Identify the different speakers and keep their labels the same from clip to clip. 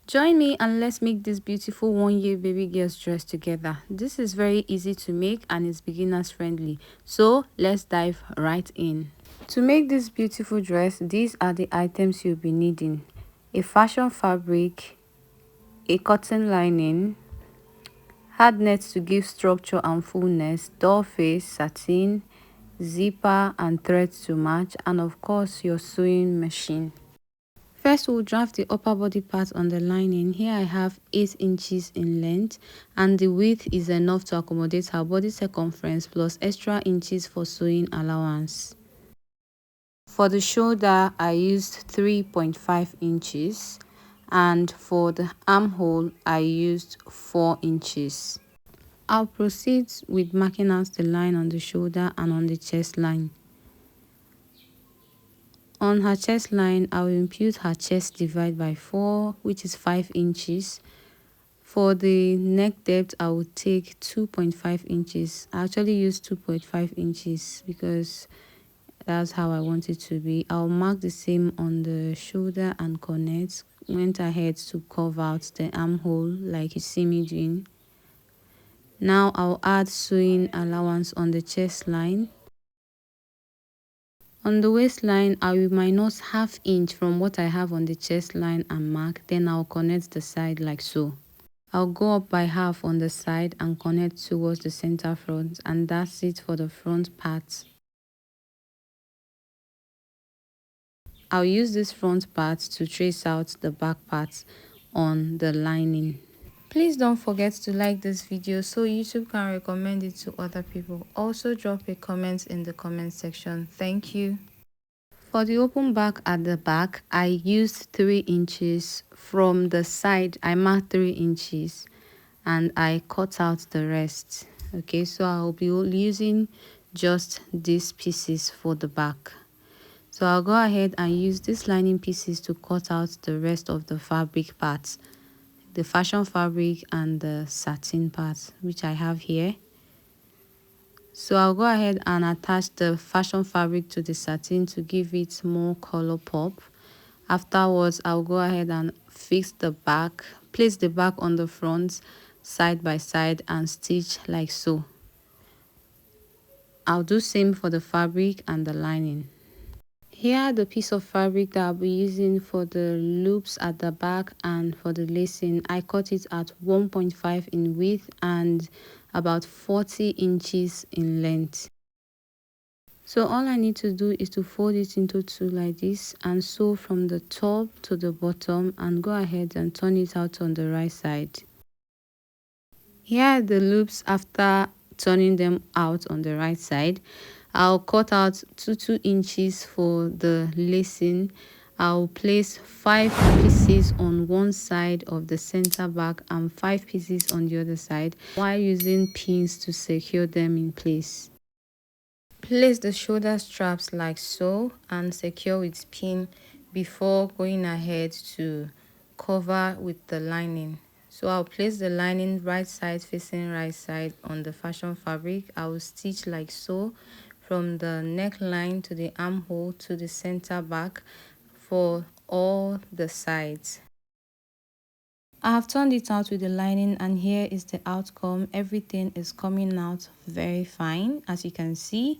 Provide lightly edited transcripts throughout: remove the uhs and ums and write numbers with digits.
Speaker 1: Join me and let's make this beautiful 1 year baby girl's dress together. This is very easy to make and it's beginners friendly. So let's dive right in. To make this beautiful dress, these are the items you'll be needing: a fashion fabric, a cotton lining, hard net to give structure and fullness, doll face, satin, zipper and threads to match, and of course your sewing machine. First, we'll draft the upper body part on the lining. Here I have 8 inches in length and the width is enough to accommodate her body circumference plus extra inches for sewing allowance. For the shoulder, I used 3.5 inches and for the armhole, I used 4 inches. I'll proceed with marking out the line on the shoulder and on the chest line. On her chest line, I will impute her chest divide by 4, which is 5 inches. For the neck depth, I will take 2.5 inches. I actually use 2.5 inches because that's how I want it to be. I'll mark the same on the shoulder and cornet. Went ahead to curve out the armhole like you see me doing. Now I'll add sewing allowance on the chest line. On the waistline, I will minus ½ inch from what I have on the chest line and mark, then I'll connect the side like so. I'll go up by half on the side and connect towards the center front, and that's it for the front part. I'll use this front part to trace out the back part on the lining. Please don't forget to like this video so YouTube can recommend it to other people. Also drop a comment in the comment section. Thank you. For the open back at the back, I used 3 inches. From the side, I marked 3 inches and I cut out the rest. Okay, so I'll be using just these pieces for the back. So I'll go ahead and use these lining pieces to cut out the rest of the fabric parts, the fashion fabric and the satin part, which I have here. So I'll go ahead and attach the fashion fabric to the satin to give it more color pop. Afterwards, I'll go ahead and fix the back, place the back on the front side by side and stitch like so. I'll do same for the fabric and the lining. Here the piece of fabric that I'll be using for the loops at the back and for the lacing, I cut it at 1.5 in width and about 40 inches in length. So all I need to do is to fold it into 2 like this and sew from the top to the bottom and go ahead and turn it out on the right side. Here are the loops after turning them out on the right side. I'll cut out 2 inches for the lacing. I'll place 5 pieces on one side of the center back and 5 pieces on the other side while using pins to secure them in place. Place the shoulder straps like so and secure with pin before going ahead to cover with the lining. So I'll place the lining right side facing right side on the fashion fabric. I will stitch like so from the neckline to the armhole to the center back for all the sides. I have turned it out with the lining and here is the outcome. Everything is coming out very fine, as you can see.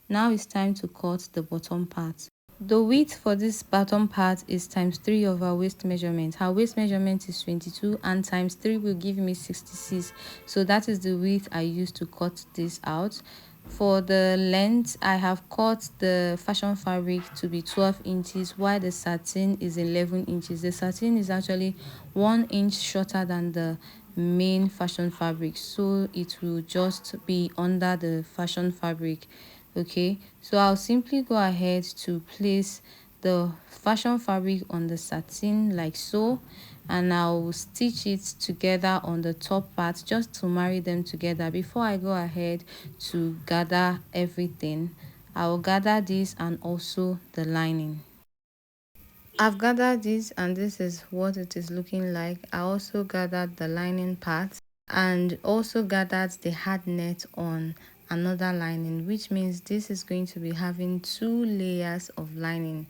Speaker 1: Now it's time to cut the bottom part. The width for this bottom part is ×3 of our waist measurement. Her waist measurement is 22 and ×3 will give me 66. So that is the width I used to cut this out. For the length, I have cut the fashion fabric to be 12 inches while the satin is 11 inches. The satin is actually 1 inch shorter than the main fashion fabric, so it will just be under the fashion fabric. Okay, so I'll simply go ahead to place the fashion fabric on the satin like so, and I'll stitch it together on the top part just to marry them together. Before I go ahead to gather everything, I'll gather this and also the lining. I've gathered this and this is what it is looking like. I also gathered the lining part and also gathered the hard net on another lining, which means this is going to be having 2 layers of lining.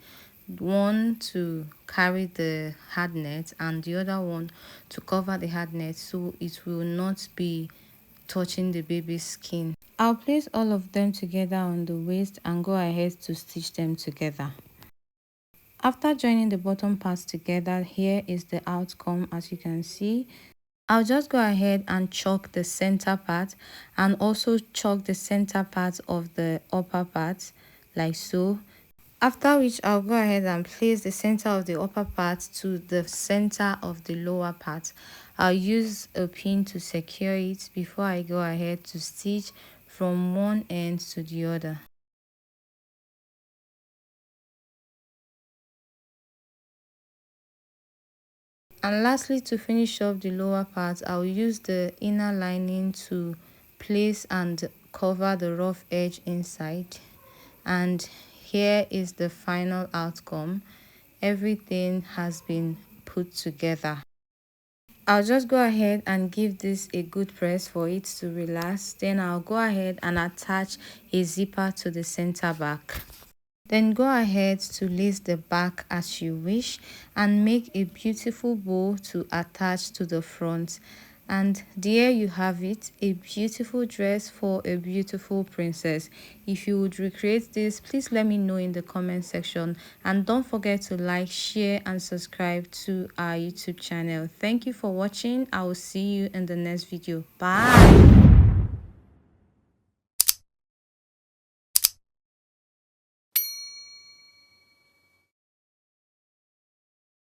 Speaker 1: one to carry the hard net and the other one to cover the hard net so it will not be touching the baby's skin. I'll place all of them together on the waist and go ahead to stitch them together. After joining the bottom parts together, here is the outcome. As you can see, I'll just go ahead and chalk the center part and also chalk the center part of the upper part like so. After which I'll go ahead and place the center of the upper part to the center of the lower part. I'll use a pin to secure it before I go ahead to stitch from one end to the other. And lastly, to finish off the lower part, I'll use the inner lining to place and cover the rough edge inside. And here is the final outcome. Everything has been put together. I'll just go ahead and give this a good press for it to relax. Then I'll go ahead and attach a zipper to the center back. Then go ahead to lace the back as you wish and make a beautiful bow to attach to the front. And there you have it, a beautiful dress for a beautiful princess. If you would recreate this, please let me know in the comment section, and don't forget to like, share and subscribe to our YouTube channel. Thank you for watching. I will see you in the next video. Bye.